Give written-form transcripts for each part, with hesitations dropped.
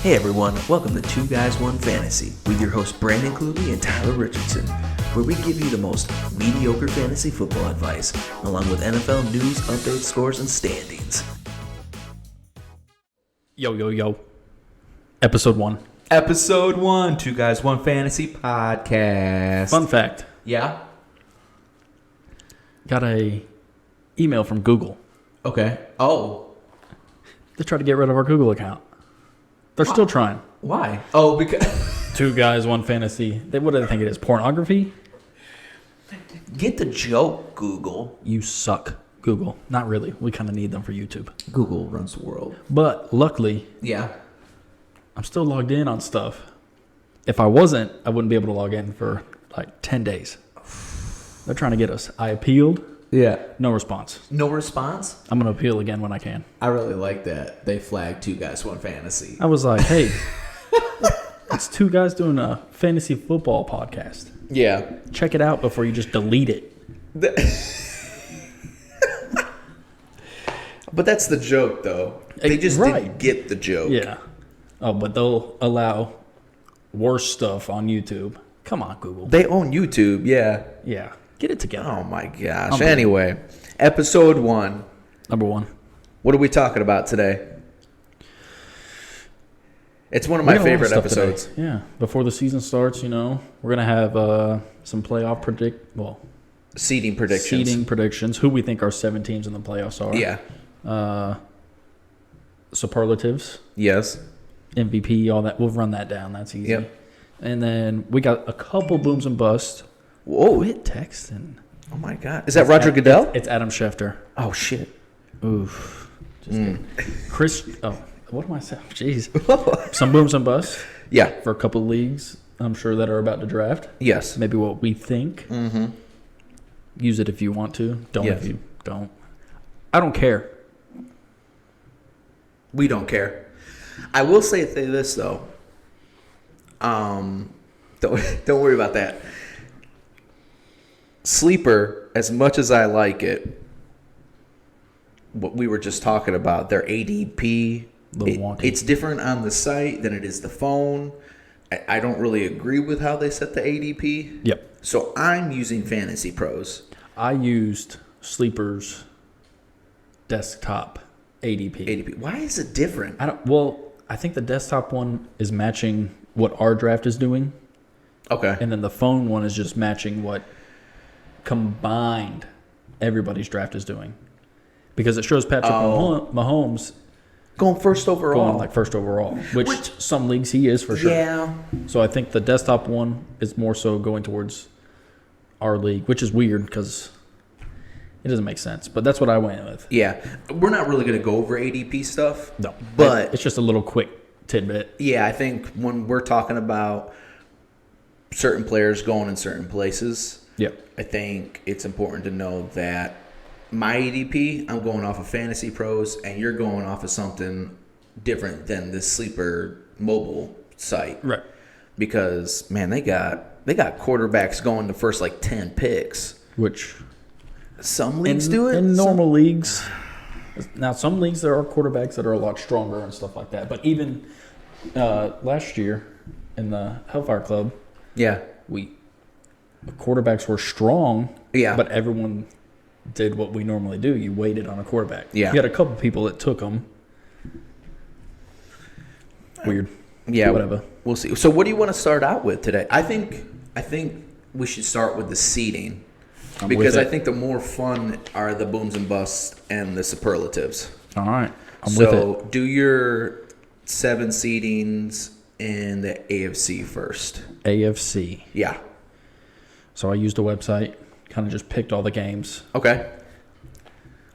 Hey everyone, welcome to Two Guys, One Fantasy with your hosts Brandon Kluge and Tyler Richardson, where we give you the most mediocre fantasy football advice, along with NFL news, updates, scores, and standings. Yo. Episode 1. Episode 1, Two Guys, One Fantasy podcast. Fun fact. Yeah? Got a email from Google. Okay. Oh. They tried to get rid of our Google account. They're still trying. Why? Oh, because... Two Guys, One Fantasy. What do they think it is? Pornography? Get the joke, Google. You suck, Google. Not really. We kind of need them for YouTube. Google runs the world. But luckily, Yeah. I'm still logged in on stuff. If I wasn't, I wouldn't be able to log in for like 10 days. They're trying to get us. I appealed. Yeah. No response. No response? I'm going to appeal again when I can. I really like that. They flagged Two Guys, One Fantasy. I was like, hey, it's two guys doing a fantasy football podcast. Yeah. Check it out before you just delete it. But that's the joke, though. They just didn't get the joke. Yeah. Oh, but they'll allow worse stuff on YouTube. Come on, Google. They own YouTube, yeah. Yeah. Get it together. Oh, my gosh. Anyway, episode 1. Number 1. What are we talking about today? It's one of my favorite episodes. Today. Yeah. Before the season starts, we're going to have some playoff seeding predictions. Who we think our 7 teams in the playoffs are. Yeah. Superlatives. Yes. MVP, all that. We'll run that down. That's easy. Yep. And then we got a couple booms and busts. Whoa. Quit texting. Oh, my God. Is that Roger Goodell? It's Adam Schefter. Oh, shit. Oof. Just kidding. What am I saying? Jeez. Some booms and busts. Yeah. For a couple of leagues, I'm sure, that are about to draft. Yes. Maybe what we think. Mm-hmm. Use it if you want to. Don't yes. if you don't. I don't care. We don't care. I will say this, though. Don't worry about that. Sleeper, as much as I like it, what we were just talking about, their ADP, it's different on the site than it is the phone. I don't really agree with how they set the ADP. Yep. So I'm using Fantasy Pros. I used Sleeper's desktop ADP. Why is it different? I think the desktop one is matching what our draft is doing. Okay. And then the phone one is just matching what combined everybody's draft is doing. Because it shows Patrick Mahomes going first overall. First overall. Which some leagues he is for sure. Yeah. So I think the desktop one is more so going towards our league, which is weird because it doesn't make sense. But that's what I went with. Yeah. We're not really going to go over ADP stuff. No. But it's just a little quick tidbit. Yeah, I think when we're talking about certain players going in certain places, I think it's important to know that my ADP, I'm going off of Fantasy Pros, and you're going off of something different than the Sleeper mobile site. Right. Because, man, they got quarterbacks going the first, 10 picks. Which some leagues do it. In normal leagues. Now, some leagues, there are quarterbacks that are a lot stronger and stuff like that. But even last year in the Hellfire Club, the quarterbacks were strong, but everyone did what we normally do. You waited on a quarterback. Yeah. You had a couple people that took them. Weird. Yeah, whatever. We'll see. So what do you want to start out with today? I think we should start with the seeding. Because I think the more fun are the booms and busts and the superlatives. All right. I'm with it. So do your 7 seedings in the AFC first. AFC. Yeah. So I used a website, kind of just picked all the games. Okay.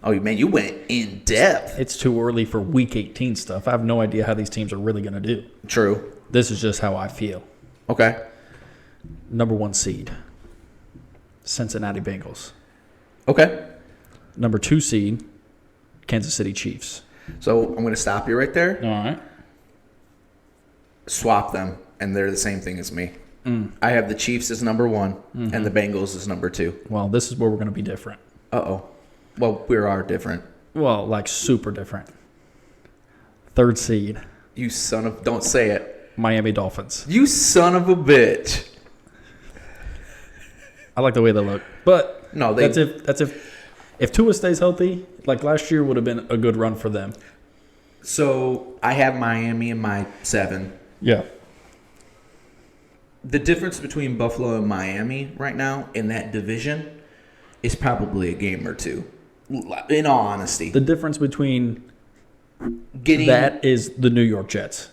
Oh, man, you went in depth. It's too early for Week 18 stuff. I have no idea how these teams are really going to do. True. This is just how I feel. Okay. Number 1 seed, Cincinnati Bengals. Okay. Number 2 seed, Kansas City Chiefs. So I'm going to stop you right there. All right. Swap them, and they're the same thing as me. I have the Chiefs as number 1 and the Bengals as number 2. Well, this is where we're going to be different. Uh-oh. Well, we are different. Well, super different. 3rd seed, You son of... Don't say it. Miami Dolphins. You son of a bitch. I like the way they look. But no, that's if Tua stays healthy, like last year would have been a good run for them. So I have Miami in my 7. Yeah. The difference between Buffalo and Miami right now in that division is probably a game or two. In all honesty. The difference between that is the New York Jets.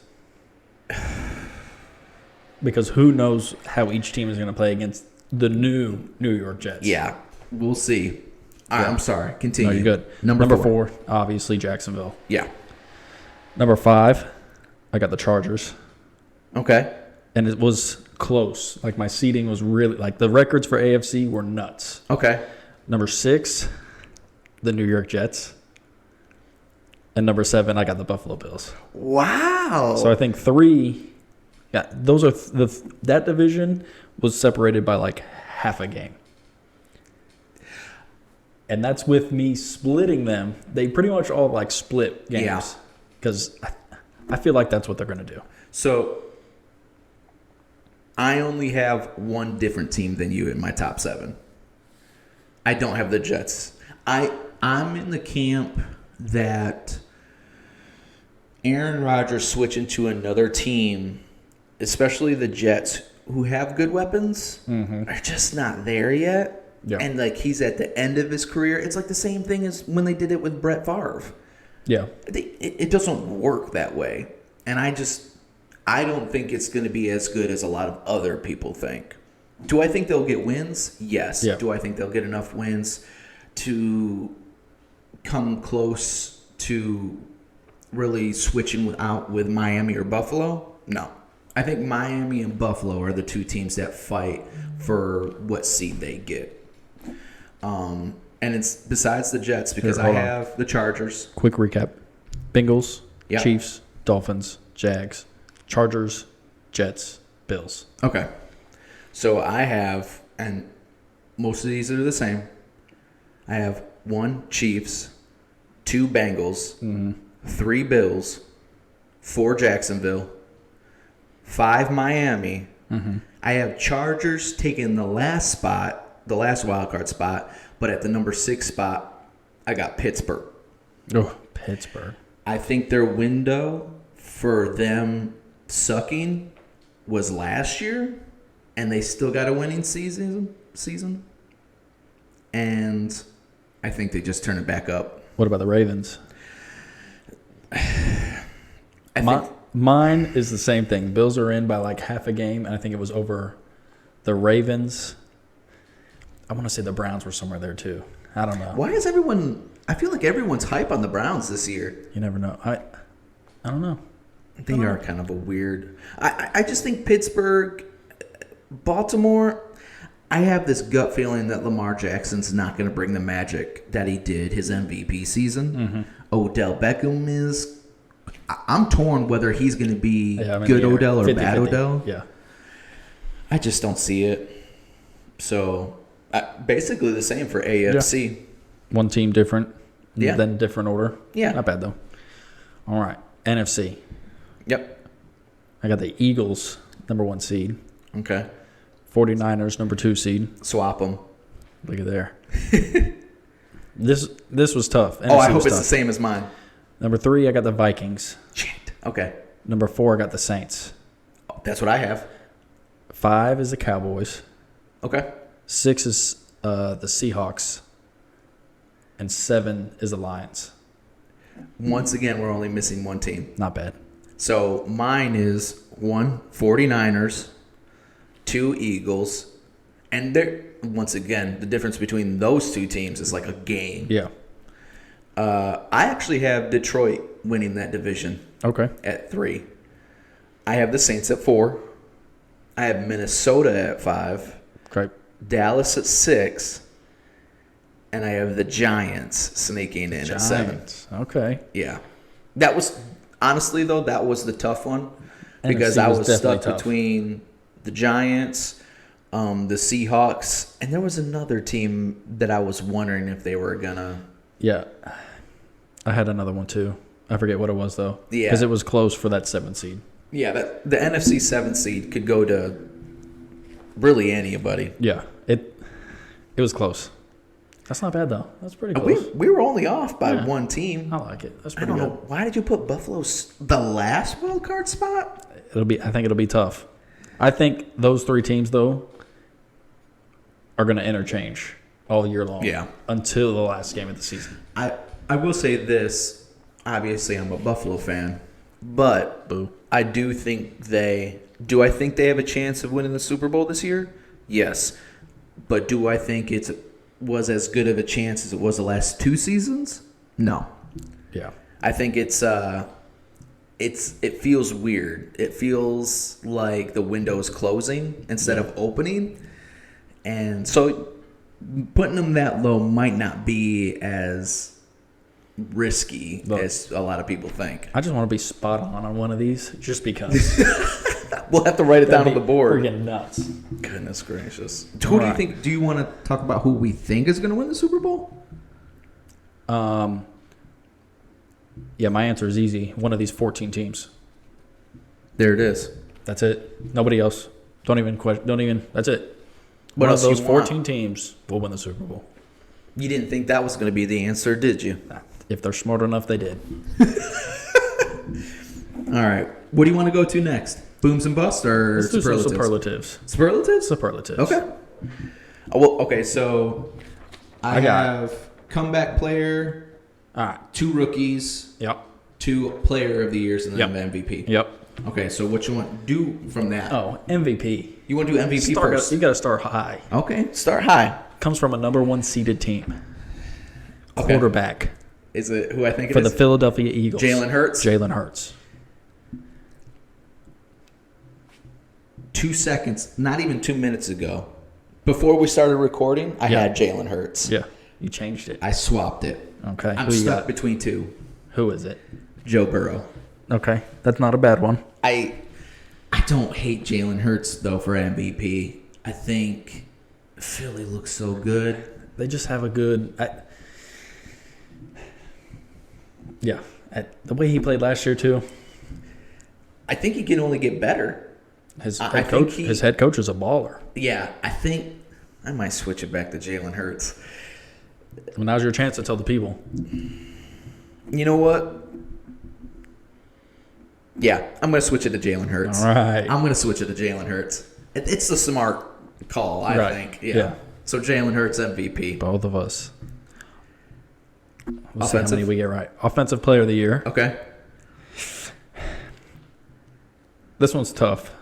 Because who knows how each team is going to play against the new New York Jets. Yeah, we'll see. Yeah. I'm sorry. Continue. No, you're good. Number 4, obviously Jacksonville. Yeah. Number 5, I got the Chargers. Okay. And it was close. Like my seeding was really like the records for AFC were nuts. Okay. Number 6, the New York Jets. And number 7, I got the Buffalo Bills. Wow. So I think 3. Yeah, those are that division was separated by like half a game. And that's with me splitting them. They pretty much all like split games. Yeah. Because I feel like that's what they're going to do. So I only have one different team than you in my top 7. I don't have the Jets. I'm in the camp that Aaron Rodgers switching to another team, especially the Jets, who have good weapons, are just not there yet. Yeah. And like he's at the end of his career. It's like the same thing as when they did it with Brett Favre. Yeah. It doesn't work that way. And I don't think it's going to be as good as a lot of other people think. Do I think they'll get wins? Yes. Yeah. Do I think they'll get enough wins to come close to really switching out with Miami or Buffalo? No. I think Miami and Buffalo are the two teams that fight for what seed they get. And it's besides the Jets because I have the Chargers. Quick recap. Bengals, Chiefs, Dolphins, Jags, Chargers, Jets, Bills. Okay. So I have, and most of these are the same. I have 1 Chiefs, 2 Bengals, 3 Bills, 4 Jacksonville, 5 Miami. I have Chargers taking the last spot, the last wild card spot, but at the number 6 spot, I got Pittsburgh. Oh, Pittsburgh. I think their window for them sucking was last year, and they still got a winning season. And I think they just turn it back up. What about the Ravens? Mine is the same thing. Bills are in by like half a game, and I think it was over the Ravens. I want to say the Browns were somewhere there too. I don't know. Why is everyone... I feel like everyone's hype on the Browns this year. You never know. I don't know. They are kind of a weird... I just think Pittsburgh, Baltimore... I have this gut feeling that Lamar Jackson's not going to bring the magic that he did his MVP season. Odell Beckham is... I'm torn whether he's going to be good Odell or 50, bad 50. Odell. Yeah. I just don't see it. So, basically the same for AFC. Yeah. One team different, then different order. Yeah. Not bad, though. All right. NFC. Yep. I got the Eagles, number 1 seed. Okay. 49ers, number 2 seed. Swap them. Look at there. This was tough. NFC I hope it's the same as mine. Number 3, I got the Vikings. Shit. Okay. Number 4, I got the Saints. That's what I have. 5 is the Cowboys. Okay. 6 is the Seahawks. And 7 is the Lions. Once again, we're only missing one team. Not bad. So mine is 1, 49ers, 2 Eagles, and once again, the difference between those two teams is like a game. Yeah. I actually have Detroit winning that division. Okay. At 3. I have the Saints at 4. I have Minnesota at 5. Okay. Dallas at 6. And I have the Giants sneaking in at 7. Okay. Yeah. That was, honestly, though, that was the tough one. Because I was stuck between the Giants, the Seahawks, and there was another team that I was wondering if they were going to. Yeah. I had another one, too. I forget what it was, though. Yeah. Because it was close for that 7 seed. Yeah, the NFC 7 seed could go to really anybody. Yeah. It was close. That's not bad, though. That's pretty close. We were only off by one team. I like it. That's I pretty don't good. know. Why did you put Buffalo the last wild card spot? I think it'll be tough. I think those 3 teams, though, are going to interchange all year long. Yeah. Until the last game of the season. I will say this. Obviously, I'm a Buffalo fan, but Boo. I do think do I think they have a chance of winning the Super Bowl this year? Yes. But do I think it was as good of a chance as it was the last 2 seasons? No. Yeah. I think it feels weird. It feels like the window is closing instead of opening. And so putting them that low might not be as risky as a lot of people think. I just want to be spot on one of these just because. We'll have to write it down on the board. Freaking nuts. Goodness gracious. Who do you think? Do you want to talk about who we think is going to win the Super Bowl? Yeah, my answer is easy. One of these 14 teams. There it is. That's it. Nobody else. Don't even question. Don't even. That's it. What One else of those you 14 want? teams will win the Super Bowl. You didn't think that was going to be the answer, did you? If they're smart enough, they did. All right. What do you want to go to next? Booms and busts or Let's do some superlatives? superlatives. Superlatives? Superlatives. Okay. Well, okay, so I got have comeback player, All right. 2 rookies, Yep. 2 player of the years, and then Yep. MVP. Yep. Okay, so what you want to do from that? Oh, MVP. You want to do MVP first? You got to start high. Okay, start high. Comes from a number 1 seeded team. Okay. Quarterback Is it who I think it for is? the Philadelphia Eagles. Jalen Hurts? Jalen Hurts. 2 seconds, not even 2 minutes ago, before we started recording, I had Jalen Hurts. Yeah. You changed it. I swapped it. Okay. I'm Who you stuck got? between 2. Who is it? Joe Burrow. Okay. That's not a bad one. I don't hate Jalen Hurts, though, for MVP. I think Philly looks so good. They just have a good. The way he played last year too. I think he can only get better. His I head think coach. His head coach is a baller. Yeah, I think I might switch it back to Jalen Hurts. Well, now's your chance to tell the people. You know what? Yeah, I'm going to switch it to Jalen Hurts. All right. I'm going to switch it to Jalen Hurts. It's the smart call, I think. Yeah. So Jalen Hurts MVP. Both of us. We'll see how Offensive? many we get right. Offensive Player of the Year. Okay. This one's tough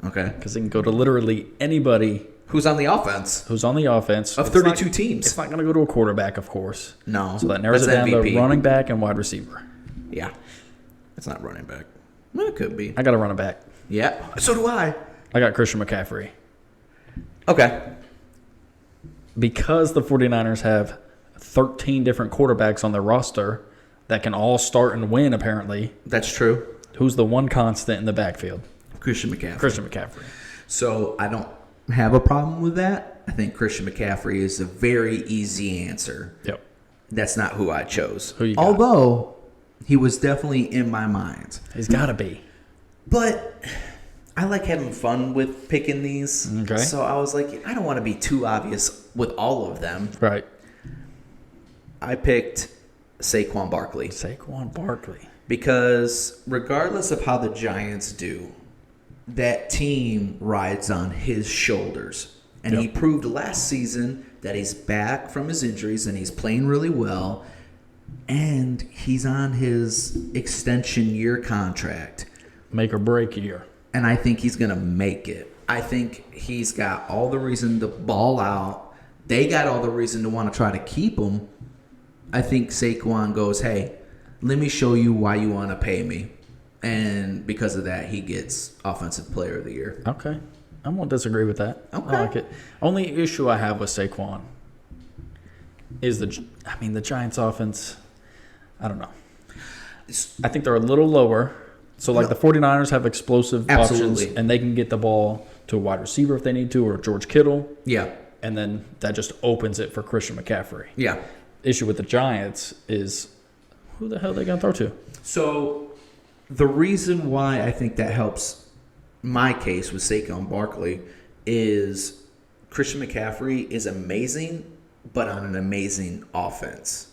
Okay. because it can go to literally anybody Who's on the offense? who's on the offense. Of It's 32 not- teams. It's not going to go to a quarterback, of course. No. So that narrows it That's down MVP. to running back and wide receiver. Yeah. It's not running back. Well, it could be. I got to run it back. Yeah. So do I. I got Christian McCaffrey. Okay. Because the 49ers have 13 different quarterbacks on their roster that can all start and win, apparently, That's true. who's the one constant in the backfield? Christian McCaffrey. Christian McCaffrey. So I don't have a problem with that. I think Christian McCaffrey is a very easy answer. Yep. That's not who I chose. Who you got? Although he was definitely in my mind. He's got to be. But I like having fun with picking these. Okay. So I was like, I don't want to be too obvious with all of them. Right. I picked Saquon Barkley. Saquon Barkley. Because regardless of how the Giants do, that team rides on his shoulders. And he proved last season that he's back from his injuries and he's playing really well. And he's on his extension year contract. Make or break year. And I think he's going to make it. I think he's got all the reason to ball out. They got all the reason to want to try to keep him. I think Saquon goes, hey, let me show you why you want to pay me. And because of that, he gets Offensive Player of the Year. Okay. I won't disagree with that. Okay. I like it. Only issue I have with Saquon is the Giants offense, I don't know. I think they're a little lower. So, the 49ers have explosive Absolutely. options, and they can get the ball to a wide receiver if they need to, or George Kittle. Yeah. And then that just opens it for Christian McCaffrey. Yeah. Issue with the Giants is who the hell they going to throw to? So the reason why I think that helps my case with Saquon Barkley is Christian McCaffrey is amazing, but on an amazing offense.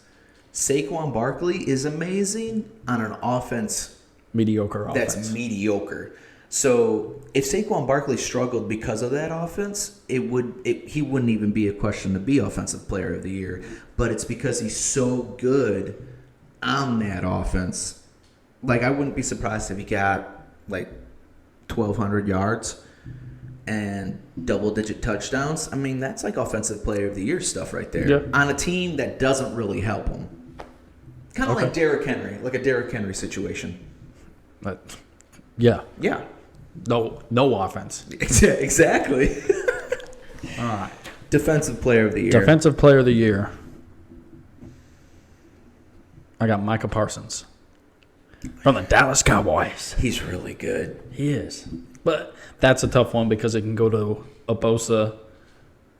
Saquon Barkley is amazing on an offense that's mediocre. So if Saquon Barkley struggled because of that offense, he wouldn't even be a question to be Offensive Player of the Year. But it's because he's so good on that offense. Like, I wouldn't be surprised if he got like 1,200 yards and double-digit touchdowns. I mean, that's like Offensive Player of the Year stuff right there. Yeah. On a team that doesn't really help him. Kind of like Derrick Henry, like a Derrick Henry situation. Yeah. Yeah. No offense. Exactly. All right. Defensive Player of the Year. Defensive Player of the Year. I got Micah Parsons from the Dallas Cowboys. He's really good. He is. But that's a tough one because it can go to a Bosa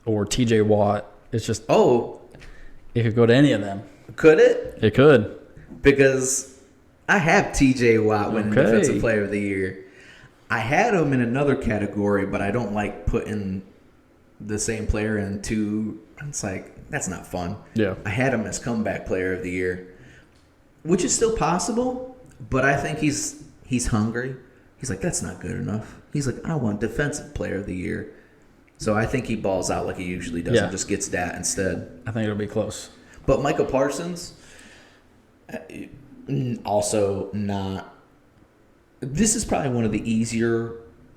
or TJ Watt. It's just, it could go to any of them. Could it? It could. Because I have TJ Watt winning Defensive Player of the Year. I had him in another category, but I don't like putting the same player in two. It's like, that's not fun. Yeah. I had him as Comeback Player of the Year, which is still possible, but I think he's hungry. He's like, that's not good enough. He's like, I want Defensive Player of the Year. So I think he balls out like he usually does and just gets that instead. I think it'll be close. But Micah Parsons, also not. This is probably one of the easier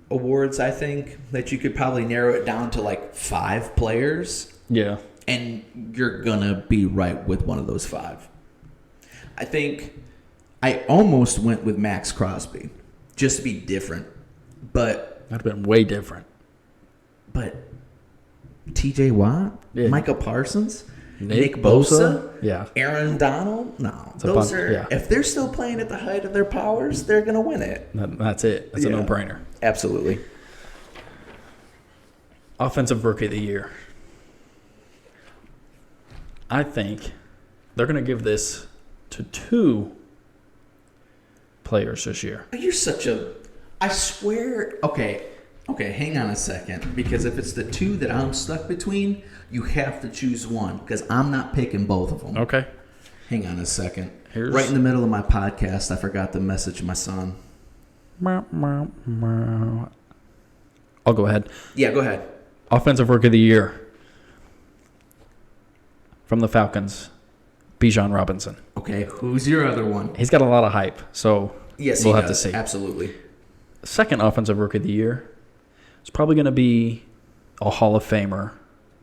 awards, I think, that you could probably narrow it down to like 5 players. Yeah. And you're going to be right with one of those 5. I think I almost went with Max Crosby just to be different. But that'd have been way different. But TJ Watt, Micah Parsons, Nick Bosa, Aaron Donald, if they're still playing at the height of their powers, they're going to win it. That's it. That's a no-brainer. Absolutely. Offensive Rookie of the Year. I think they're going to give this to 2 players this year. You're such a... I swear... Okay, hang on a second. Because if it's the 2 that I'm stuck between, you have to choose one. Because I'm not picking both of them. Okay. Hang on a second. Right in the middle of my podcast, I forgot to message my son. I'll go ahead. Yeah, go ahead. Offensive Rookie of the Year. From the Falcons, Bijan Robinson. Okay, who's your other one? He's got a lot of hype, so we'll have to see. Absolutely. Second Offensive Rookie of the Year is probably going to be a Hall of Famer,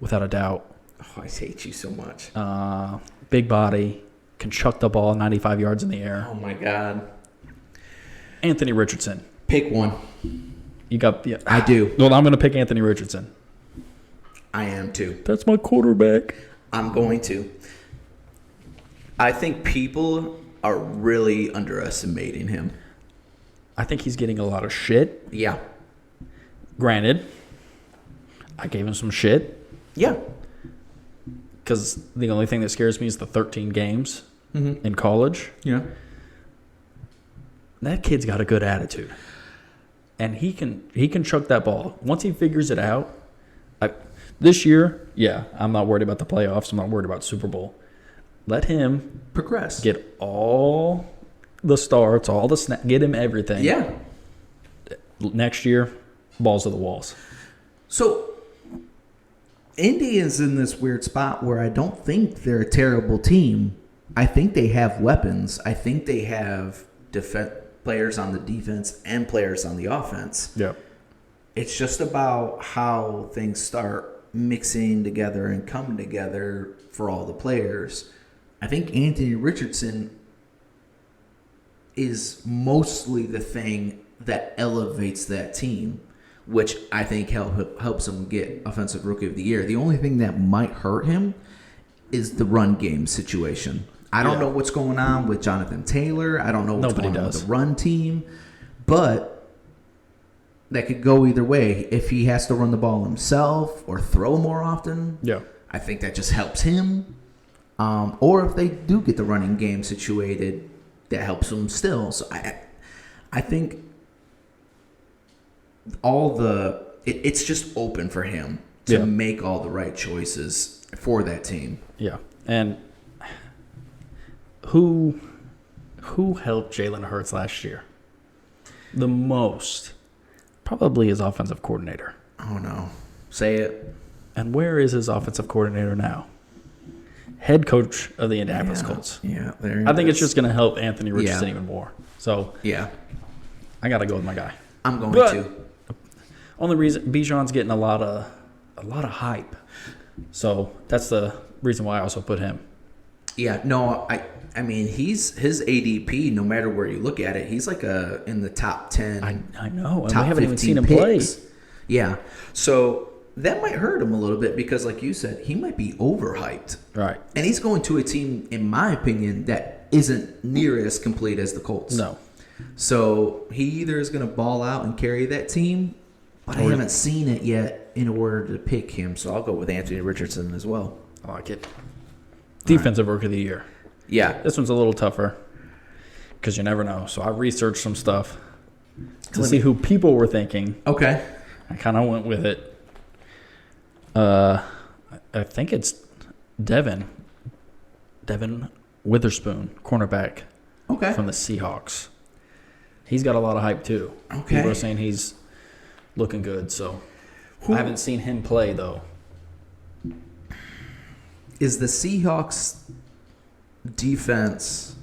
without a doubt. Oh, I hate you so much. Big body, can chuck the ball 95 yards in the air. Oh, my God. Anthony Richardson. Pick one. You got? Yeah. I do. Well, I'm going to pick Anthony Richardson. I am, too. That's my quarterback. I'm going to. I think people are really underestimating him. I think he's getting a lot of shit. Yeah. Granted, I gave him some shit. Yeah. Because the only thing that scares me is the 13 games in college. Yeah. That kid's got a good attitude. And he can chuck that ball. Once he figures it out, this year, I'm not worried about the playoffs. I'm not worried about Super Bowl. Let him progress. Get all the starts, all the snaps, get him everything. Yeah. Next year, balls to the walls. So, Indy is in this weird spot where I don't think they're a terrible team. I think they have weapons. I think they have players on the defense and players on the offense. Yeah. It's just about how things start mixing together and coming together for all the players. I think Anthony Richardson is mostly the thing that elevates that team, which I think helps him get Offensive Rookie of the Year. The only thing that might hurt him is the run game situation. I don't know what's going on with Jonathan Taylor. I don't know what's going on with the run team. But that could go either way. If he has to run the ball himself or throw more often, I think that just helps him. Or if they do get the running game situated, that helps him still. So I think it's just open for him to make all the right choices for that team. Yeah. And who helped Jalen Hurts last year the most? Probably his offensive coordinator. Oh, no. Say it. And where is his offensive coordinator now? Head coach of the Indianapolis Colts. Yeah, I think it's just going to help Anthony Richardson even more. So, yeah, I got to go with my guy. I'm going to. Only reason Bijan's getting a lot of hype. So, that's the reason why I also put him. Yeah, no, I mean, his ADP, no matter where you look at it, he's like in the top 10. I know. And top we haven't even seen him picks. play. Yeah. So that might hurt him a little bit because, like you said, he might be overhyped. Right. And he's going to a team, in my opinion, that isn't near as complete as the Colts. No. So he either is going to ball out and carry that team, but I haven't seen it yet in order to pick him. So I'll go with Anthony Richardson as well. I like it. Defensive Rookie of the Year. Yeah. This one's a little tougher because you never know. So I researched some stuff to see who people were thinking. Okay. I kind of went with it. I think it's Devin Witherspoon, cornerback from the Seahawks. He's got a lot of hype too. Okay. People are saying he's looking good. So I haven't seen him play though. Is the Seahawks defense?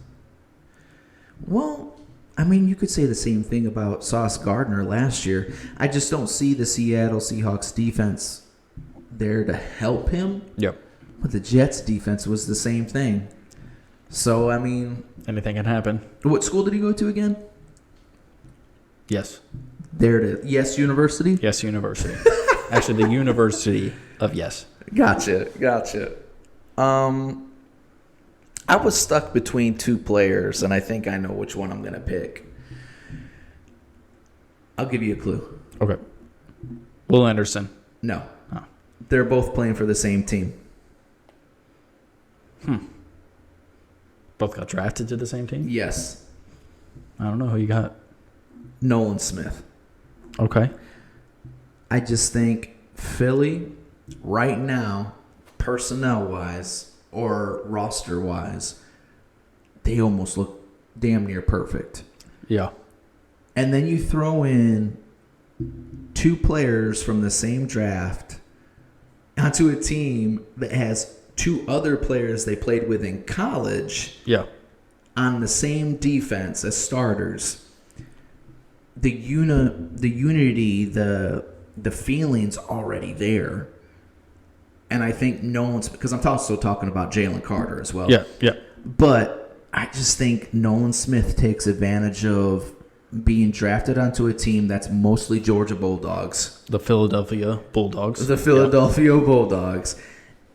Well, I mean, you could say the same thing about Sauce Gardner last year. I just don't see the Seattle Seahawks defense there to help him. Yep. But the Jets defense was the same thing. So, I mean, anything can happen. What school did he go to again? Yes. There it is. Yes University? Yes University. Actually, the University of Yes. Gotcha. I was stuck between two players, and I think I know which one I'm going to pick. I'll give you a clue. Okay. Will Anderson. No. Oh. They're both playing for the same team. Both got drafted to the same team? Yes. I don't know who you got. Nolan Smith. Okay. I just think Philly, right now, personnel-wise or roster-wise, they almost look damn near perfect. Yeah. And then you throw in two players from the same draft onto a team that has two other players they played with in college on the same defense as starters. The unity, the feeling's already there. And I think Nolan's, because I'm also talking about Jalen Carter as well. Yeah. But I just think Nolan Smith takes advantage of being drafted onto a team that's mostly Georgia Bulldogs. The Philadelphia Bulldogs. Bulldogs.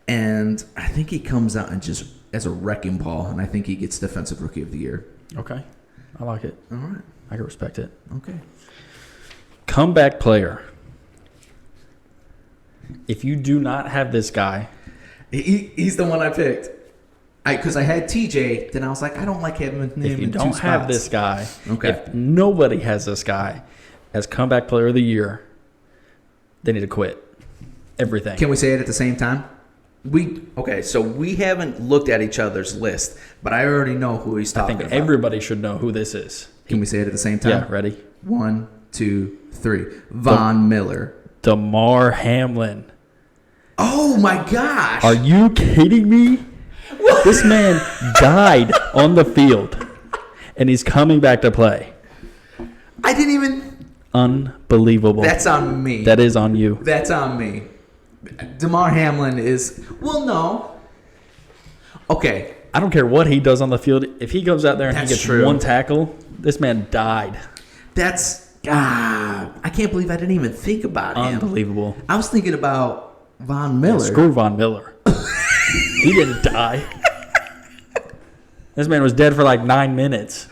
And I think he comes out and just as a wrecking ball, and I think he gets Defensive Rookie of the Year. Okay. I like it. All right. I can respect it. Okay. Comeback player. If you do not have this guy. He's the one I picked. Because I had TJ, then I was like, I don't like having him in two spots. If you don't have this guy, okay. If nobody has this guy as comeback player of the year, they need to quit everything. Can we say it at the same time? So we haven't looked at each other's list, but I already know who he's talking about. I think everybody should know who this is. Can we say it at the same time? Yeah, ready? 1, 2, 3. Von Miller. Damar Hamlin. Oh my gosh! Are you kidding me? What? This man died on the field, and he's coming back to play. I didn't even. Unbelievable. That's on me. That is on you. That's on me. Damar Hamlin is. Well, no. Okay. I don't care what he does on the field. If he goes out there and he gets one tackle, this man died. That's. I can't believe I didn't even think about him. Unbelievable. I was thinking about Von Miller. Yeah, screw Von Miller. He didn't die. This man was dead for like 9 minutes.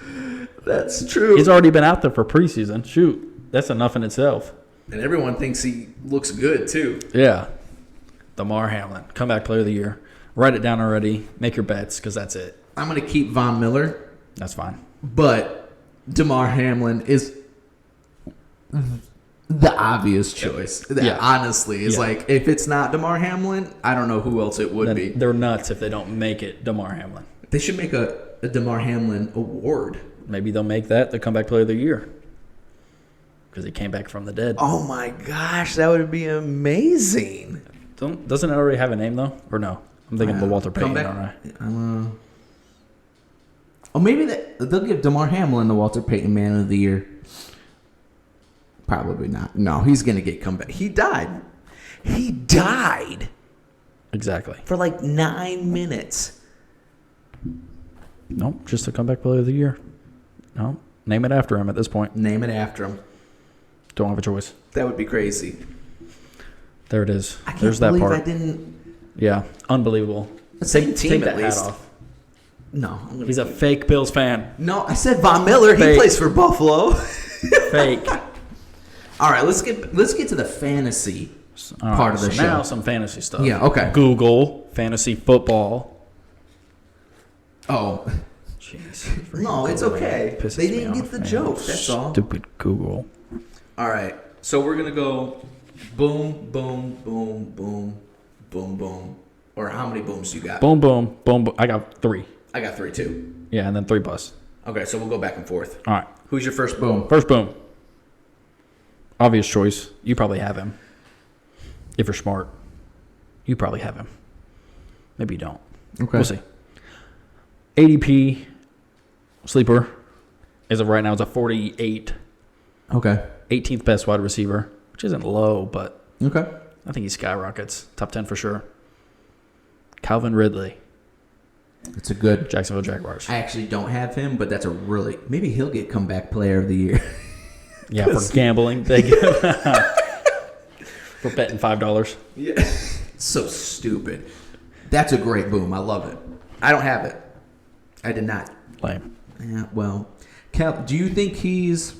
That's true. He's already been out there for preseason. Shoot, that's enough in itself. And everyone thinks he looks good, too. Yeah. Damar Hamlin, comeback player of the year. Write it down already. Make your bets, because that's it. I'm going to keep Von Miller. That's fine. But DeMar Hamlin is the obvious choice. Yeah. Honestly, it's like, if it's not DeMar Hamlin, I don't know who else it would be. They're nuts if they don't make it DeMar Hamlin. They should make a DeMar Hamlin award. Maybe they'll make that the comeback player of the year because he came back from the dead. Oh my gosh, that would be amazing. Doesn't it already have a name though, or no? I'm thinking of the Walter Payton. All right. Maybe they'll give DeMar Hamlin the Walter Payton Man of the Year. Probably not. No, he's gonna get comeback. He died. Exactly. For like 9 minutes. Nope, just a comeback player of the year. No, name it after him at this point. Name it after him. Don't have a choice. That would be crazy. There it is. I can't There's believe that part. I didn't. Yeah, unbelievable. Same team take at that least. hat off. No, He's a fake Bills fan. No, I said Von Miller. Fake. He plays for Buffalo. Fake. All right, let's get to the fantasy part of the show. Now some fantasy stuff. Yeah, okay. Google fantasy football. Oh, jeez. No, it's okay. They didn't get the joke. That's all. Stupid Google. All right, so we're gonna go boom, boom, boom, boom, boom, boom. Or how many booms you got? Boom, boom, boom, boom. I got 3. I got 3 too. Yeah, and then 3 bus. Okay, so we'll go back and forth. All right. Who's your first boom? First boom. Obvious choice. You probably have him. If you're smart, you probably have him. Maybe you don't. Okay. We'll see. ADP sleeper as of right now is a 48. Okay. 18th best wide receiver, which isn't low, but Okay. I think he skyrockets. Top 10 for sure. Calvin Ridley. It's a good. Jacksonville Jaguars. I actually don't have him, but that's a really. Maybe he'll get comeback player of the year. Yeah, for gambling. They give, for betting $5. Yeah. So stupid. That's a great boom. I love it. I don't have it. I did not. Lame. Yeah, well, Cal, do you think he's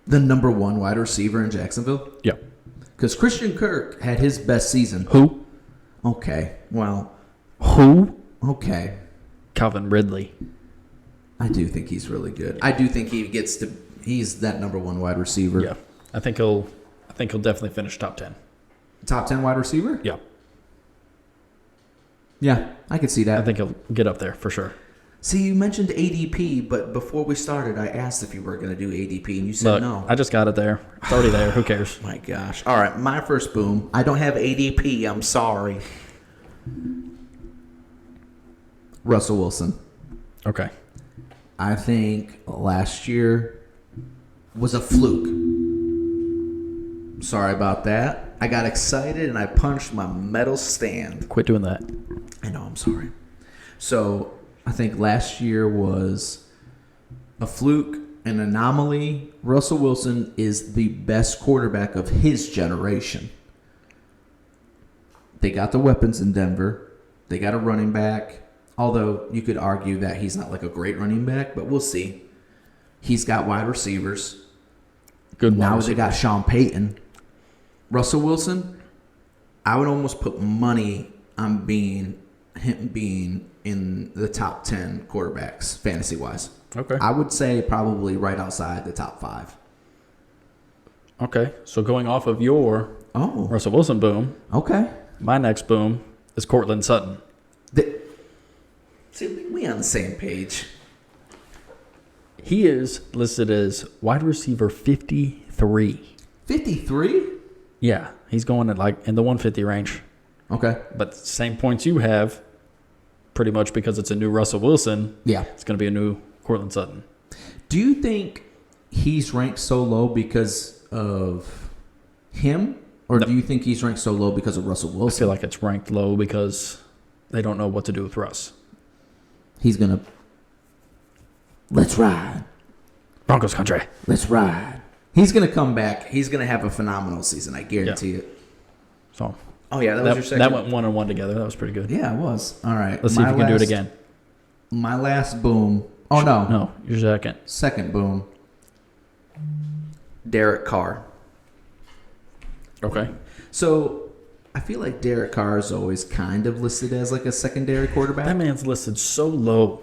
the number 1 wide receiver in Jacksonville? Yeah. Because Christian Kirk had his best season. Who? Okay. Well. Who? Okay. Calvin Ridley. I do think he's really good. I do think he's that number 1 wide receiver. Yeah. I think he'll definitely finish top 10. Top 10 wide receiver? Yeah. Yeah, I could see that. I think he'll get up there for sure. See, you mentioned ADP, but before we started, I asked if you were going to do ADP, and you said Look, no. I just got it there. It's already there. Who cares? My gosh. All right, my first boom. I don't have ADP. I'm sorry. Russell Wilson. Okay. I think last year was a fluke. Sorry about that. I got excited, and I punched my metal stand. Quit doing that. I know, I'm sorry. So I think last year was a fluke, an anomaly. Russell Wilson is the best quarterback of his generation. They got the weapons in Denver. They got a running back. Although you could argue that he's not like a great running back, but we'll see. He's got wide receivers. Good. Now they got Sean Payton. Russell Wilson, I would almost put money on him being in the top 10 quarterbacks, fantasy-wise. Okay. I would say probably right outside the top 5. Okay. So going off of your Russell Wilson boom, okay. My next boom is Cortland Sutton. See, we on the same page. He is listed as wide receiver 53. 53? Yeah, he's going at like in the 150 range. Okay. But same points you have, pretty much because it's a new Russell Wilson. Yeah. It's going to be a new Cortland Sutton. Do you think he's ranked so low because of him? Or do you think he's ranked so low because of Russell Wilson? I feel like it's ranked low because they don't know what to do with Russ. He's going to... Let's ride. Broncos country. Let's ride. He's going to come back. He's going to have a phenomenal season. I guarantee it. So... Oh, yeah, that was your second. That went 1-on-1 together. That was pretty good. Yeah, it was. All right. Let's see if we can do it again. My last boom. Oh, no. No, your second. Second boom. Derek Carr. Okay. So, I feel like Derek Carr is always kind of listed as like a secondary quarterback. That man's listed so low.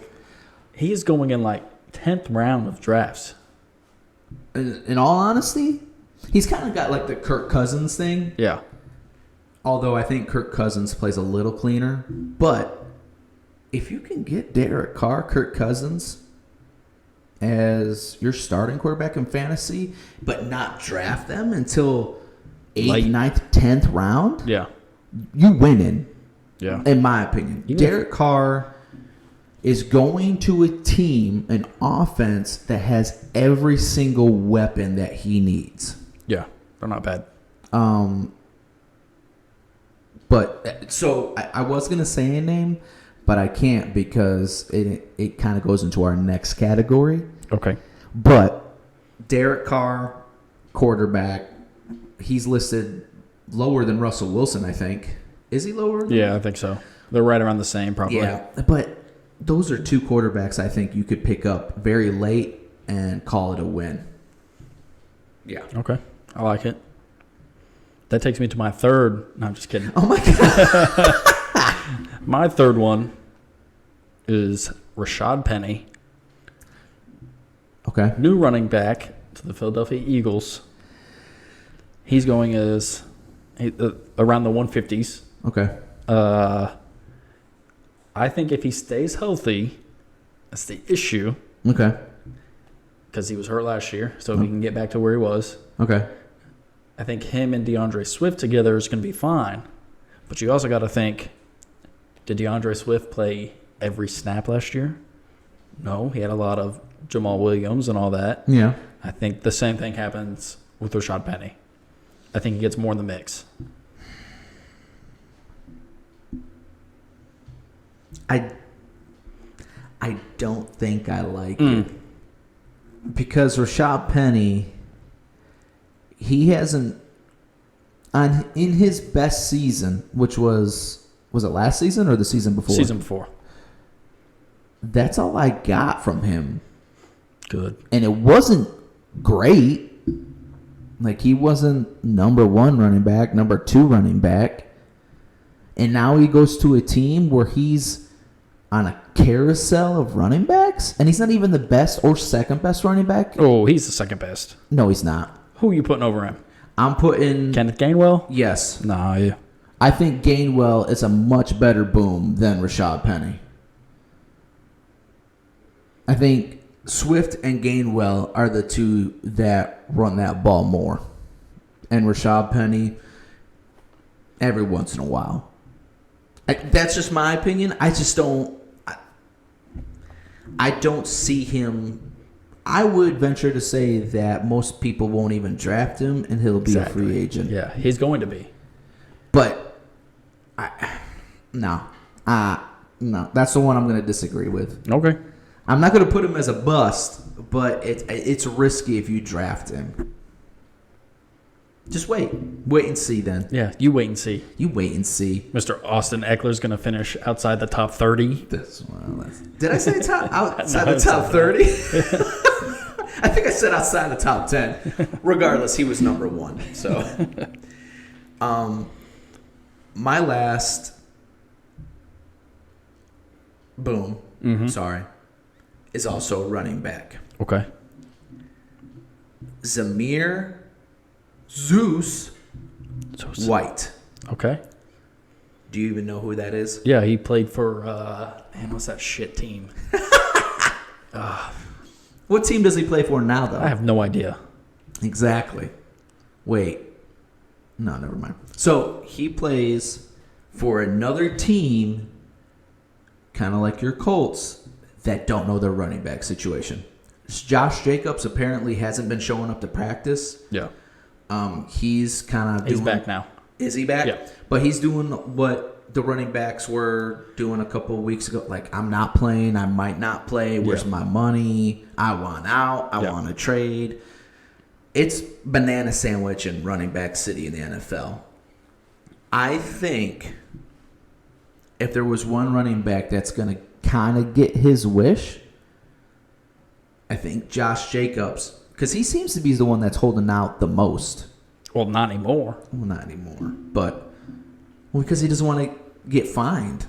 He is going in like 10th round of drafts. In all honesty, he's kind of got like the Kirk Cousins thing. Yeah. Although I think Kirk Cousins plays a little cleaner. But if you can get Derek Carr, Kirk Cousins as your starting quarterback in fantasy, but not draft them until 8th, 9th, 10th round, Yeah. you winning. Yeah. In my opinion. Derek Carr is going to a team, an offense that has every single weapon that he needs. Yeah. They're not bad. But so I was gonna say a name, but I can't because it kind of goes into our next category. Okay. But Derek Carr, quarterback, he's listed lower than Russell Wilson, I think. Is he lower? Yeah, I think so. They're right around the same, probably. Yeah, but those are two quarterbacks I think you could pick up very late and call it a win. Yeah. Okay. I like it. That takes me to my third. No, I'm just kidding. Oh, my God. My third one is Rashad Penny. Okay. New running back to the Philadelphia Eagles. He's going as around the 150s. Okay. I think if he stays healthy, that's the issue. Okay. Because he was hurt last year, so if he can get back to where he was. Okay. I think him and DeAndre Swift together is going to be fine. But you also got to think, did DeAndre Swift play every snap last year? No, he had a lot of Jamal Williams and all that. Yeah. I think the same thing happens with Rashad Penny. I think he gets more in the mix. I don't think I like it. Because Rashad Penny, he hasn't in his best season, which was it last season or the season before? Season before. That's all I got from him. Good. And it wasn't great. Like, he wasn't number 1 running back, number 2 running back. And now he goes to a team where he's on a carousel of running backs, and he's not even the best or second best running back. Oh, he's the second best. No, he's not. Who are you putting over him? I'm putting Kenneth Gainwell? Yes. Nah, yeah. I think Gainwell is a much better boom than Rashad Penny. I think Swift and Gainwell are the two that run that ball more. And Rashad Penny, every once in a while. That's just my opinion. I just don't. I don't see him. I would venture to say that most people won't even draft him, and he'll be a free agent. Yeah, he's going to be. But no, that's the one I'm going to disagree with. Okay. I'm not going to put him as a bust, but it's risky if you draft him. Just wait and see. Then you wait and see. You wait and see. Mr. Austin Eckler's going to finish outside the top 30. Did I say outside the top 30? I think I said outside the top 10. Regardless, he was number 1. So, my last boom, is also a running back. Okay. Zamir Zeus White. Okay. Do you even know who that is? Yeah, he played for, what's that shit team? What team does he play for now, though? I have no idea. Exactly. Wait. No, never mind. So he plays for another team, kind of like your Colts, that don't know their running back situation. Josh Jacobs apparently hasn't been showing up to practice. Yeah. He's kind of He's back now. Is he back? Yeah. But he's doing what the running backs were doing a couple of weeks ago. Like, I'm not playing. I might not play. Where's my money? I want out. I want to trade. It's banana sandwich in running back city in the NFL. I think if there was one running back that's going to kind of get his wish, I think Josh Jacobs, because he seems to be the one that's holding out the most. Well, not anymore. Well, not anymore. But because he doesn't want to get fined.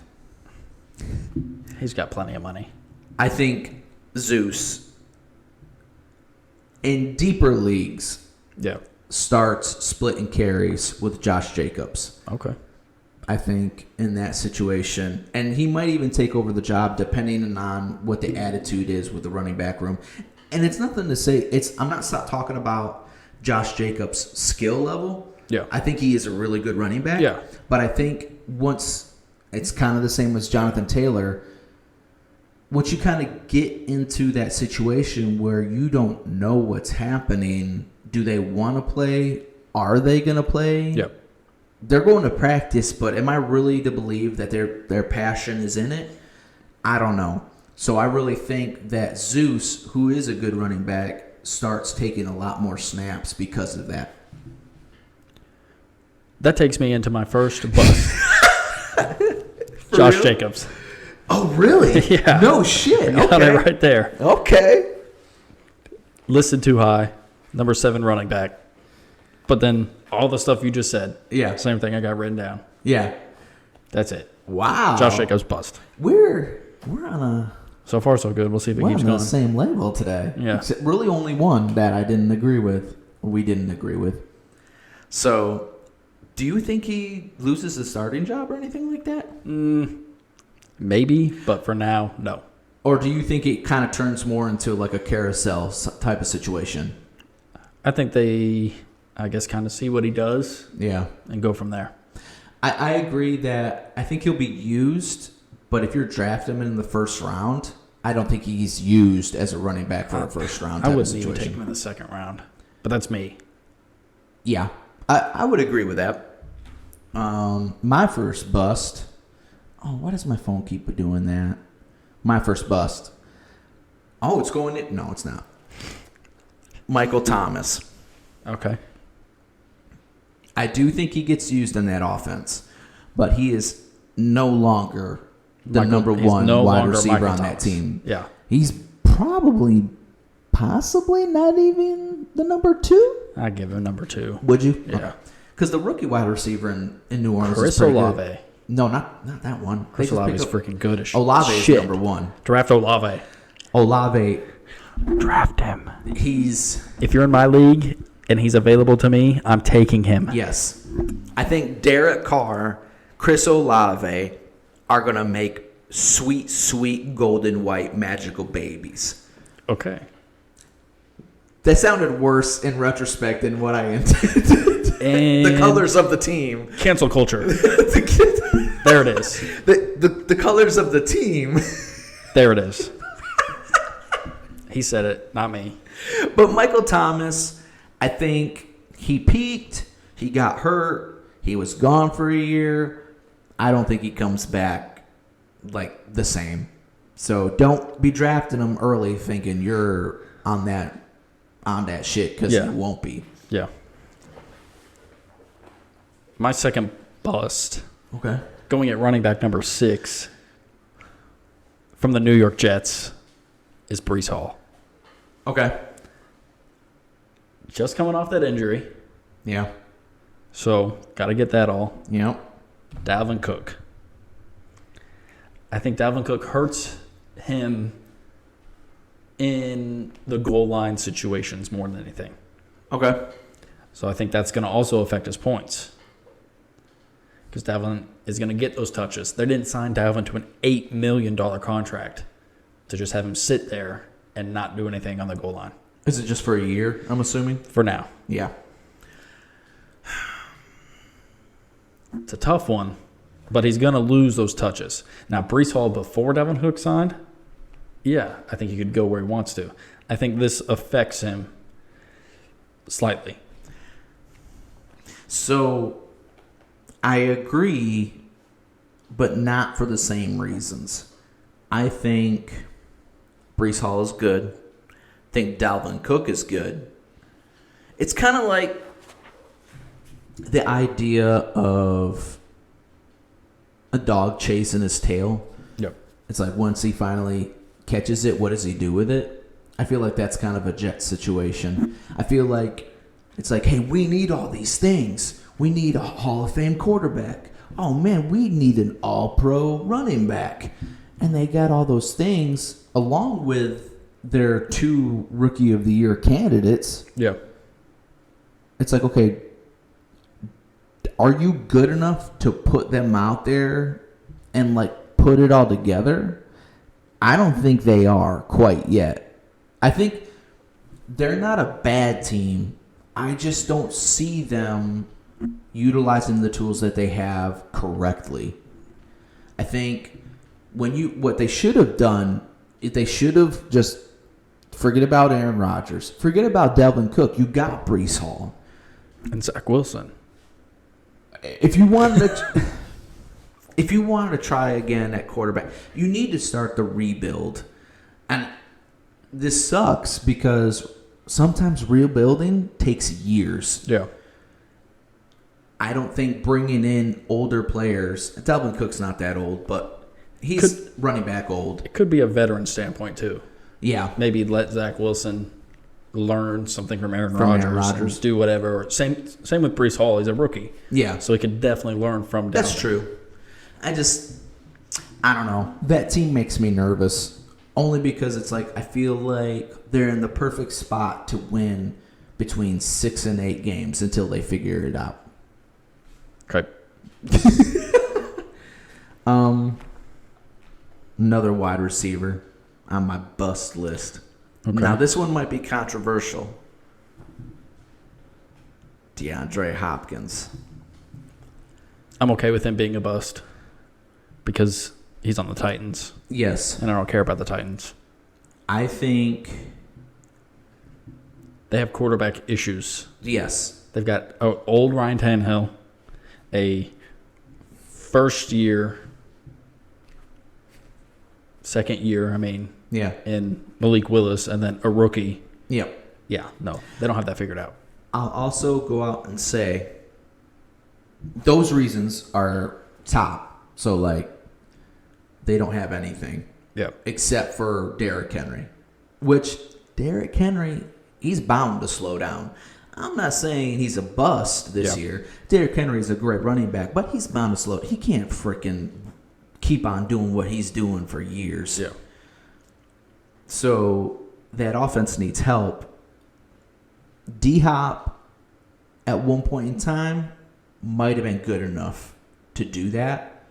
He's got plenty of money. I think Zeus in deeper leagues starts splitting carries with Josh Jacobs. Okay. I think in that situation, and he might even take over the job depending on what the attitude is with the running back room. And it's nothing to say. I'm not talking about Josh Jacobs' skill level. Yeah. I think he is a really good running back. Yeah. But I think once it's kind of the same as Jonathan Taylor, once you kind of get into that situation where you don't know what's happening, do they want to play? Are they going to play? Yep. They're going to practice, but am I really to believe that their passion is in it? I don't know. So I really think that Zeus, who is a good running back, starts taking a lot more snaps because of that. That takes me into my first bust. Josh Jacobs. Oh, really? Yeah. No shit. Got it right there. Okay. Listed too high. Number 7 running back. But then all the stuff you just said. Yeah. Same thing I got written down. Yeah. That's it. Wow. Josh Jacobs bust. We're on a So far so good. We'll see if it we're keeps on going. the same level today. Yeah. Except really only one that I didn't agree with. We didn't agree with. So, do you think he loses his starting job or anything like that? Maybe, but for now, no. Or do you think it kind of turns more into like a carousel type of situation? I think they, I guess, kind of see what he does. Yeah. And go from there. I agree that I think he'll be used, but if you're drafting him in the first round, I don't think he's used as a running back for a first round type I of wouldn't even situation. take him in the second round. But that's me. Yeah. I would agree with that. My first bust. Oh, why does my phone keep doing that? My first bust. Oh, it's going in. No, it's not. Michael Thomas. Okay. I do think he gets used in that offense, but he is no longer the number one wide receiver on that team. Yeah. He's possibly not even the number 2. I'd give him number 2. Would you? Yeah. Because the rookie wide receiver in New Orleans Chris is pretty Olave. good. No, not that one. Chris Olave is freaking good as shit. Olave is number 1. Draft Olave. Olave. Draft him. He's... If you're in my league and he's available to me, I'm taking him. Yes. I think Derek Carr, Chris Olave are going to make sweet, sweet, golden white magical babies. Okay. That sounded worse in retrospect than what I intended. And the colors of the team. Cancel culture. There it is. The colors of the team. There it is. He said it, not me. But Michael Thomas, I think he peaked. He got hurt. He was gone for a year. I don't think he comes back like the same. So don't be drafting him early thinking you're on that shit, because you won't be. Yeah. My second bust. Okay. Going at running back number 6 from the New York Jets is Breece Hall. Okay. Just coming off that injury. Yeah. So, got to get that all. Yep. Dalvin Cook. I think Dalvin Cook hurts him in the goal line situations more than anything. Okay. So, I think that's going to also affect his points. Because Dalvin is going to get those touches. They didn't sign Dalvin to an $8 million contract to just have him sit there and not do anything on the goal line. Is it just for a year, I'm assuming? For now. Yeah. It's a tough one, but he's going to lose those touches. Now, Breece Hall before Dalvin Cook signed, yeah, I think he could go where he wants to. I think this affects him slightly. So, I agree, but not for the same reasons. I think Breece Hall is good. I think Dalvin Cook is good. It's kind of like the idea of a dog chasing his tail. Yep. It's like once he finally catches it, what does he do with it? I feel like that's kind of a Jet situation. I feel like it's like, hey, we need all these things. We need a Hall of Fame quarterback. Oh, man, we need an all-pro running back. And they got all those things, along with their 2 Rookie of the Year candidates. Yeah. It's like, okay, are you good enough to put them out there and like put it all together? I don't think they are quite yet. I think they're not a bad team. I just don't see them utilizing the tools that they have correctly. I think what they should have done is they should have just forget about Aaron Rodgers, forget about Delvin Cook. You got Breece Hall and Zach Wilson. If you wanted to try again at quarterback, you need to start the rebuild. And this sucks because sometimes rebuilding takes years. Yeah. I don't think bringing in older players, Dalvin Cook's not that old, but he's running back old. It could be a veteran standpoint too. Yeah. Maybe let Zach Wilson learn something from Aaron Rodgers. Do whatever. Same with Breece Hall. He's a rookie. Yeah. So he could definitely learn from Dalvin. That's true. I don't know. That team makes me nervous. Only because it's like I feel like they're in the perfect spot to win between 6 and 8 games until they figure it out. Okay. Another wide receiver on my bust list. Okay. Now this one might be controversial. DeAndre Hopkins. I'm okay with him being a bust because he's on the Titans. Yes. And I don't care about the Titans. I think they have quarterback issues. Yes. They've got old Ryan Tannehill, a second year, and Malik Willis, and then a rookie. Yep. Yeah, no, they don't have that figured out. I'll also go out and say those reasons are top. So, like, they don't have anything. Yep. Except for Derrick Henry, which Derrick Henry, he's bound to slow down. I'm not saying he's a bust this year. Derrick Henry's a great running back, but he's bound to slow. He can't freaking keep on doing what he's doing for years. Yeah. So that offense needs help. D-Hop, at one point in time, might have been good enough to do that.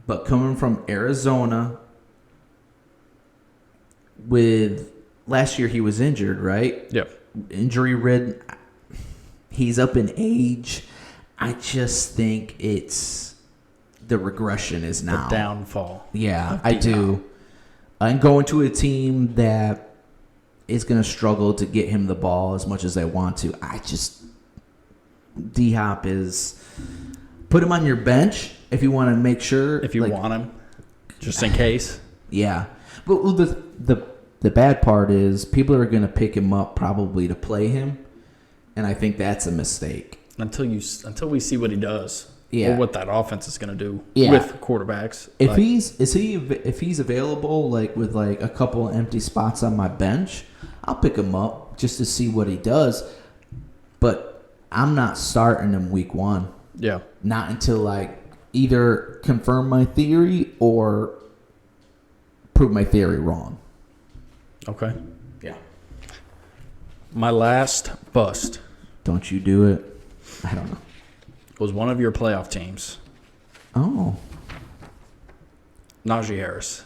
But coming from Arizona, with last year he was injured, right? Yep. Injury ridden. He's up in age. I just think it's the regression is now. The downfall. Yeah, I do. And going to a team that is going to struggle to get him the ball as much as they want to. D-Hop is, put him on your bench if you want to make sure. If you want him, just in case. Yeah. But the bad part is people are going to pick him up probably to play him, and I think that's a mistake. Until we see what he does. Yeah. Or what that offense is going to do with quarterbacks. If he's available, like with like a couple empty spots on my bench, I'll pick him up just to see what he does. But I'm not starting him week 1. Yeah. Not until like either confirm my theory or prove my theory wrong. Okay. Yeah. My last bust. Don't you do it? I don't know. Was one of your playoff teams. Oh. Najee Harris.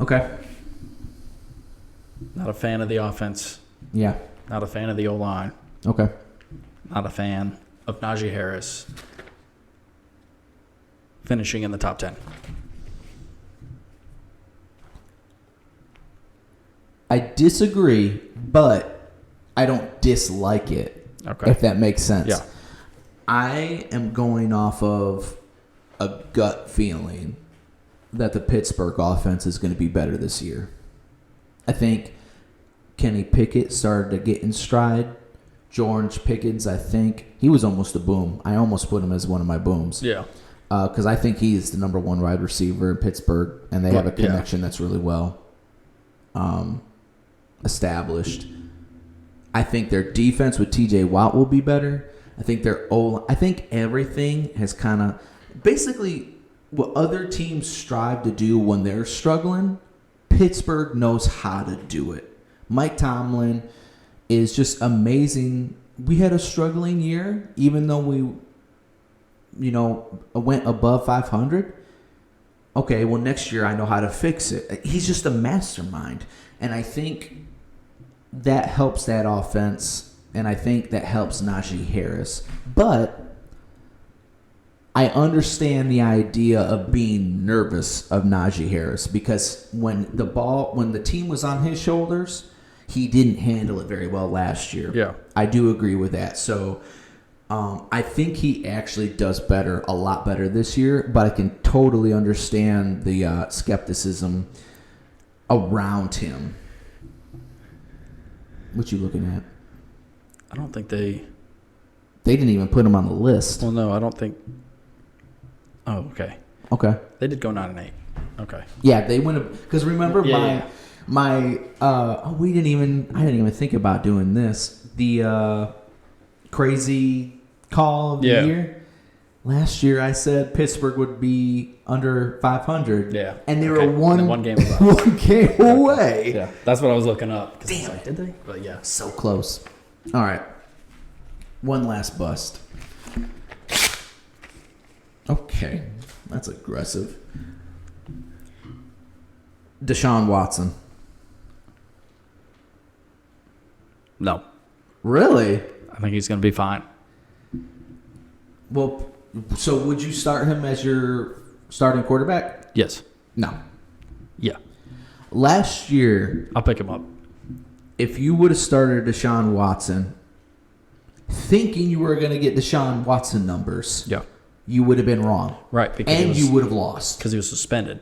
Okay. Not a fan of the offense. Yeah. Not a fan of the O-line. Okay. Not a fan of Najee Harris finishing in the top 10. I disagree, but I don't dislike it. Okay. If that makes sense. Yeah. I am going off of a gut feeling that the Pittsburgh offense is going to be better this year. I think Kenny Pickett started to get in stride. George Pickens, I think, he was almost a boom. I almost put him as one of my booms. Yeah. Because I think he's the number 1 wide receiver in Pittsburgh, and they have a connection that's really well established. I think their defense with T.J. Watt will be better. I think I think everything has kind of basically what other teams strive to do when they're struggling, Pittsburgh knows how to do it. Mike Tomlin is just amazing. We had a struggling year, even though we, went above 500. Okay, well, next year I know how to fix it. He's just a mastermind. And I think that helps that offense, and I think that helps Najee Harris. But I understand the idea of being nervous of Najee Harris because when the team was on his shoulders, he didn't handle it very well last year. Yeah. I do agree with that. So I think he actually does a lot better this year, but I can totally understand the skepticism around him. What you looking at? I don't think they didn't even put him on the list. Well, no, I don't think. Oh, okay. Okay. They did go 9-8. Okay. Yeah, they went because remember Yeah. I didn't even think about doing this. The crazy call of the year. Last year I said Pittsburgh would be under 500. Yeah. And they were one game away. one game away. Yeah, that's what I was looking up. Damn. Did they? But yeah. So close. All right. One last bust. Okay. That's aggressive. Deshaun Watson. No. Really? I think he's going to be fine. Well, so would you start him as your starting quarterback? Yes. No. Yeah. Last year, I'll pick him up. if you would have started Deshaun Watson, thinking you were going to get Deshaun Watson numbers, Yeah. you would have been wrong. Right. And you would have lost. Because he was suspended.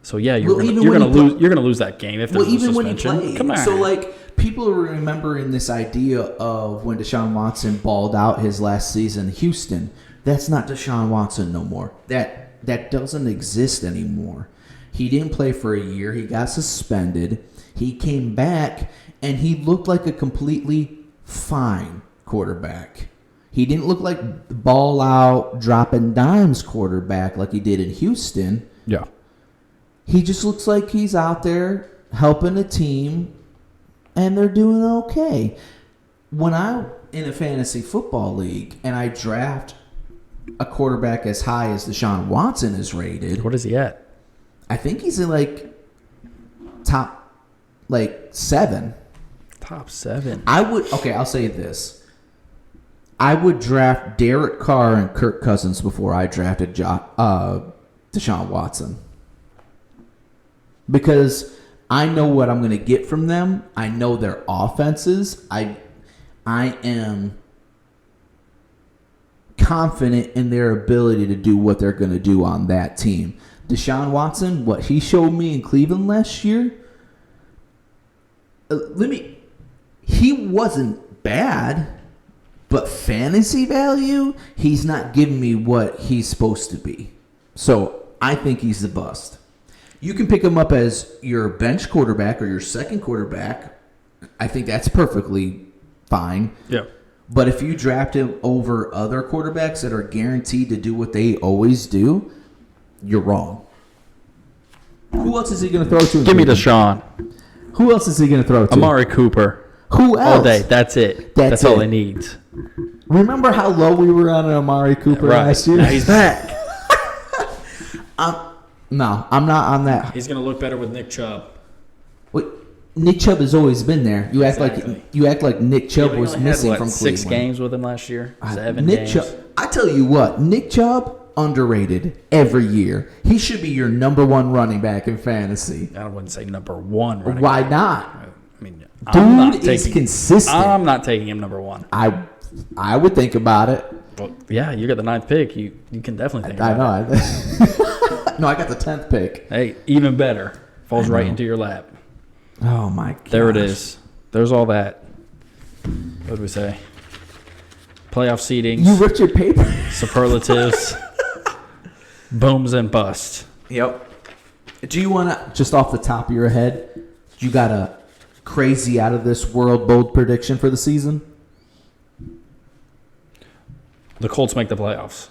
So yeah, you're Well, gonna lose that game if there's a even when he suspension. played. Come on. So people are remembering this idea of when Deshaun Watson balled out his last season in Houston. That's not Deshaun Watson no more. That doesn't exist anymore. He didn't play for a year. He got suspended. He came back and he looked like a completely fine quarterback. He didn't look like ball out, dropping dimes quarterback like he did in Houston. Yeah. He just looks like he's out there helping a team, and they're doing okay. When I'm in a fantasy football league and I draft a quarterback as high as Deshaun Watson is rated, What is he at? I think he's in top 7. Top 7. I'll say this. I would draft Derek Carr and Kirk Cousins before I drafted Deshaun Watson. Because I know what I'm going to get from them. I know their offenses. I am confident in their ability to do what they're going to do on that team. Deshaun Watson, what he showed me in Cleveland last year, he wasn't bad, but fantasy value, he's not giving me what he's supposed to be. So I think he's the bust. You can pick him up as your bench quarterback or your second quarterback. I think that's perfectly fine. Yeah. But if you draft him over other quarterbacks that are guaranteed to do what they always do, you're wrong. Who else is he going to throw to? Give me Deshaun. Who else is he going to throw to? Amari Cooper. Who else? All day. That's it. That's all he needs. Remember how low we were on Amari Cooper last year? Now he's back. No, I'm not on that. He's going to look better with Nick Chubb. Wait, Nick Chubb has always been there. You act like Nick Chubb was missing from Cleveland. 6 games with him last year. 7 Nick games. Chubb, I tell you what, Nick Chubb underrated every year. He should be your number 1 running back in fantasy. I wouldn't say number 1 running Why back. not? I mean, Dude is consistent. I'm not taking him number 1. I would think about it. Well, yeah, you got the 9th pick. You can definitely think about it. I know. No, I got the 10th pick. Hey, even better. Falls right into your lap. Oh, my God. There it is. There's all that. What did we say? Playoff seedings. You ripped your paper. Superlatives. Booms and bust. Yep. Do you want to, just off the top of your head, you got a crazy out of this world bold prediction for the season? The Colts make the playoffs.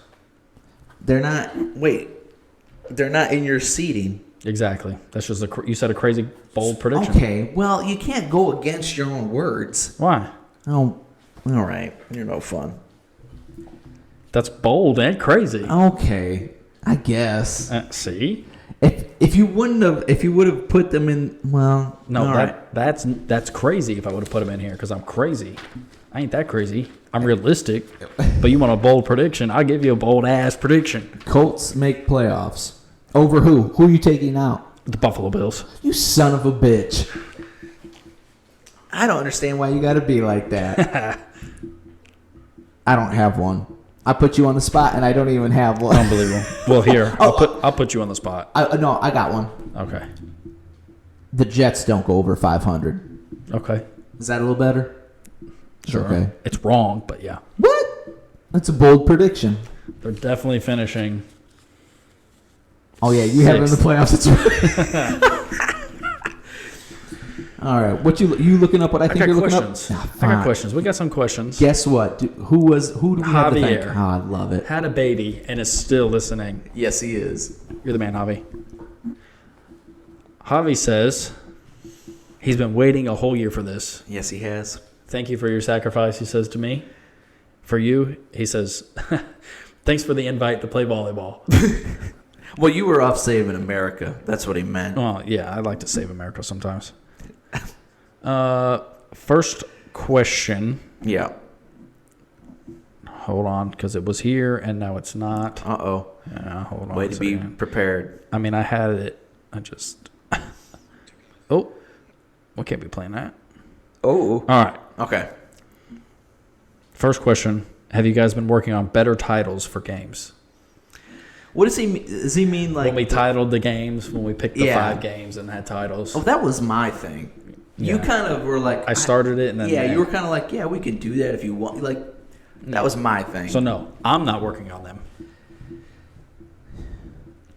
They're not. Wait. They're not in your seeding. Exactly. That's just you said a crazy bold prediction. Okay, well, you can't go against your own words. Why? Oh, All right, you're no fun. That's bold and crazy. okay, I guess. See? If you would have put them in, well, No, all right. that's crazy if I would have put him in here because I'm crazy. I ain't that crazy. I'm realistic. But you want a bold prediction? I'll give you a bold ass prediction. Colts make playoffs. Over who? Who are you taking out? The Buffalo Bills. You son of a bitch. I don't understand why you got to be like that. I don't have one. I put you on the spot, and I don't even have one. Unbelievable. Well, here I'll put you on the spot. No, I got one. Okay. The Jets don't go over 500. Okay. Is that a little better? Sure. Okay. It's wrong, but yeah. What? That's a bold prediction. They're definitely finishing. Oh yeah, you have it in the playoffs. That's right. All right, what you looking up? What I think you're looking questions. up? I got questions. We got some questions. Guess what? Who do we have to thank? Javier. Oh, I love it. Had a baby and is still listening. Yes, he is. You're the man, Javi. Javi says he's been waiting a whole year for this. Yes, he has. Thank you for your sacrifice, he says to me. For you, he says, thanks for the invite to play volleyball. Well, you were off saving America. That's what he meant. Well, yeah, I like to save America sometimes. First question. Yeah. Hold on, because it was here and now it's not. Uh-oh. Yeah, hold on. Way to be prepared. I mean, I had it. I just. Oh, we can't be playing that. Oh. All right. Okay. First question. Have you guys been working on better titles for games? What does he mean? Does he mean like When we titled the games, when we picked the Yeah. 5 games and had titles. Oh, that was my thing. You Yeah. kind of were like I started it and then. Yeah, you were kind of like, yeah, we could do that if you want. Like that was my thing. So no, I'm not working on them.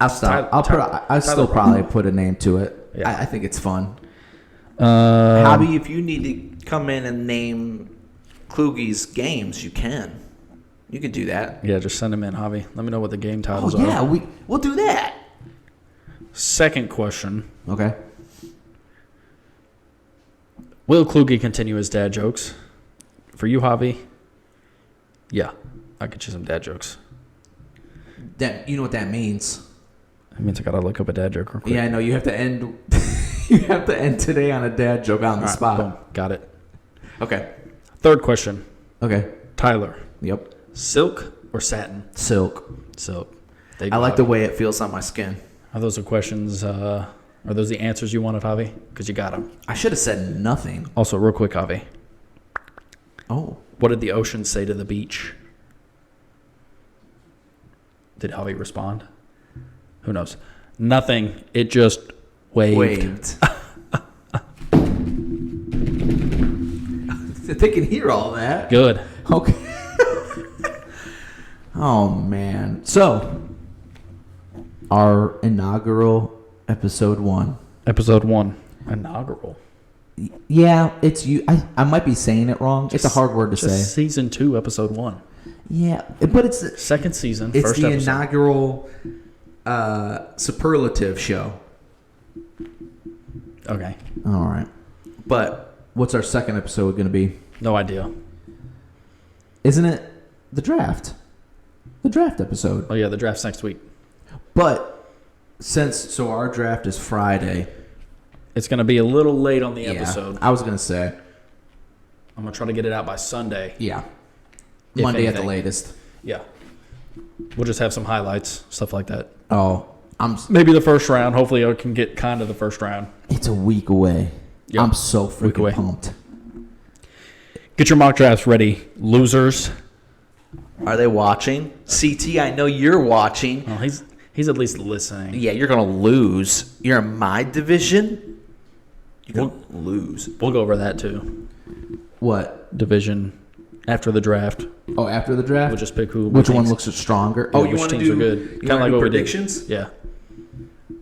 I'll stop. I'll still probably put a name to it. Yeah. I think it's fun. Hobby, if you need to come in and name Kluge's games, you can. You could do that. Yeah, just send them in, Javi. Let me know what the game Oh titles yeah, are. we'll do that. Second question. Okay. Will Kluge continue his dad jokes? For you, Javi? Yeah, I'll get you some dad jokes. That you know what that means? It means I gotta look up a dad joke real quick. Yeah, I know. You have to end. You have to end today on a dad joke on the All right, spot. boom, got it. Okay. Third question. Okay. Tyler, Yep. silk or satin? Silk. Silk. I like the way it feels on my skin. Are those the questions? Are those the answers you wanted, Javi? Because you got them. I should have said nothing. Also, real quick, Javi. Oh. What did the ocean say to the beach? Did Javi respond? Who knows? Nothing. It just waved. They can hear all that. Good. Okay. Oh man. So, our inaugural episode 1. Episode 1. Inaugural. Yeah, it's you. I might be saying it wrong. It's a hard word to say. Season 2, episode 1. Yeah, but it's Second season, it's first the episode. inaugural superlative show. Okay. All right. But what's our second episode going to be? No idea. Isn't it the draft? The draft episode. Oh, yeah, the draft's next week. But so our draft is Friday. It's going to be a little late on the Yeah, episode. I was going to say. I'm going to try to get it out by Sunday. Yeah. If Monday at the anything. latest. Yeah. We'll just have some highlights, stuff like that. Oh, Maybe the first round. Hopefully I can get kind of the first round. it's a week away. Yep. I'm so Week away. freaking pumped. Get your mock drafts ready, losers. Are they watching? CT, I know you're watching. Well, he's at least listening. Yeah, you're going to lose. You're in my division. You're going to lose. We'll go over that too. What? Division after the draft. Oh, after the draft? We'll just pick who. Which we one think's- looks stronger? Oh, which you want to teams do are good. You Kinda want like to do what we did. predictions? Yeah,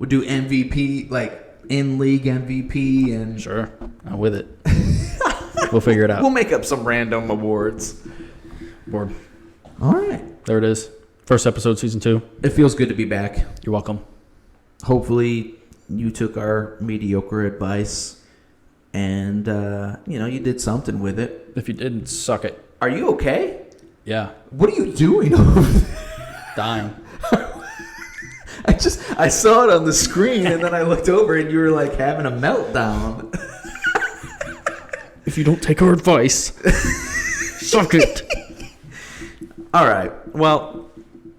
We'll do MVP, like in-league MVP and... sure. I'm with it. We'll figure it out. We'll make up some random awards. Board. All right. There it is. First episode, season 2. It feels good to be back. You're welcome. hopefully you took our mediocre advice and, you did something with it. If you didn't, suck it. Are you okay? Yeah. What are you doing over there? Dying. I saw it on the screen and then I looked over and you were like having a meltdown. If you don't take our advice, suck it. All right. Well,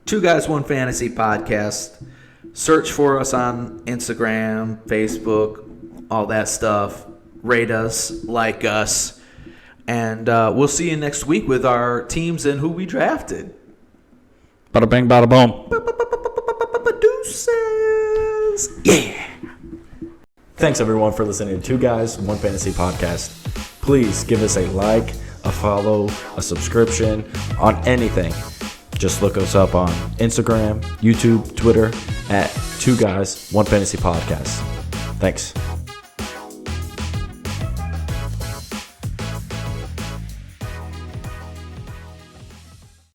2 Guys, 1 Fantasy podcast. Search for us on Instagram, Facebook, all that stuff. Rate us, like us. And we'll see you next week with our teams and who we drafted. Bada bang, bada boom. Deuces. Yeah. Thanks, everyone, for listening to 2 Guys, 1 Fantasy podcast. Please give us a like, a follow, a subscription on anything. Just look us up on Instagram, YouTube, Twitter at 2 Guys, 1 Fantasy podcast. Thanks.